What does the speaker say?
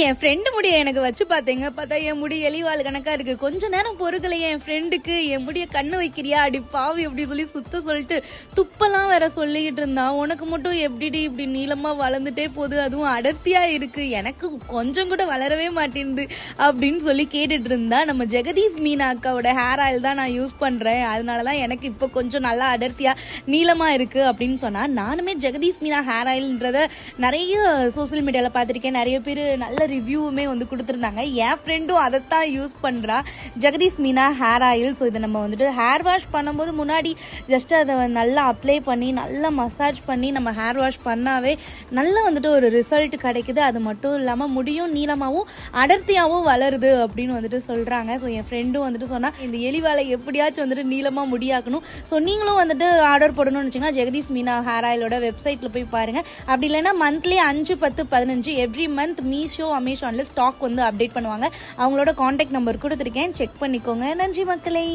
என் friend முடிய எனக்கு வச்சு பார்த்தேங்க. பார்த்தா என் முடி எலிவாள் கணக்கா இருக்கு. கொஞ்ச நேரம் பொறுக்கலையே என் ஃப்ரெண்டுக்கு, என் முடிய கண்ணு வைக்கிறியா அடி பாவி அப்படி சொல்லி சொல்லிட்டு துப்பெல்லாம் வேற சொல்லிக்கிட்டு இருந்தா. உனக்கு மட்டும் எப்படிடி இப்படி நீளமா வளர்ந்துட்டே போகுது, அதுவும் அடர்த்தியா இருக்கு, எனக்கு கொஞ்சம் கூட வளரவே மாட்டேங்குது அப்படின்னு சொல்லி கேட்டுட்டு இருந்தா. நம்ம ஜெகதீஷ் மீனா அக்காவோட ஹேர் ஆயில் தான் நான் யூஸ் பண்றேன், அதனாலதான் எனக்கு இப்போ கொஞ்சம் நல்லா அடர்த்தியா நீளமா இருக்கு அப்படின்னு சொன்னா. நானுமே ஜெகதீஷ் மீனா ஹேர் ஆயில்ன்றத நிறைய சோசியல் மீடியால பார்த்திருக்கேன். நிறைய பேர் நல்ல ரிவ்யூவுமே வந்து கொடுத்துருந்தாங்க. என் ஃப்ரெண்டும் அதைத்தான் யூஸ் பண்ணுறா, Jagadeesh Meena hair oil. So இதை நம்ம வந்துட்டு ஹேர் வாஷ் பண்ணும்போது முன்னாடி ஜஸ்ட் அதை நல்லா அப்ளை பண்ணி நல்லா மசாஜ் பண்ணி நம்ம ஹேர் வாஷ் பண்ணாவே நல்லா வந்துட்டு ஒரு ரிசல்ட் கிடைக்குது. அது மட்டும் இல்லாமல் முடியும் நீளமாகவும் அடர்த்தியாகவும் வளருது அப்படின்னு வந்துட்டு சொல்கிறாங்க. ஸோ என் ஃப்ரெண்டும் வந்துட்டு சொன்னால் இந்த எலிவாலை எப்படியாச்சும் வந்துட்டு நீளமாக முடியாக்கணும். ஸோ நீங்களும் வந்துட்டு ஆர்டர் போடணும்னு வச்சுங்கன்னா ஜெகதீஷ் மீனா ஹேர் ஆயிலோட வெப்சைட்டில் போய் பாருங்கள். அப்படி இல்லைன்னா மந்த்லி 5, 10, 15 எவ்ரி மந்த் மீஷோ அமேசான்ல ஸ்டாக் வந்து அப்டேட் பண்ணுவாங்க. அவங்களோட கான்டாக்ட் நம்பர் கொடுத்துருக்கேன், செக் பண்ணிக்கோங்க. நன்றி மக்களே.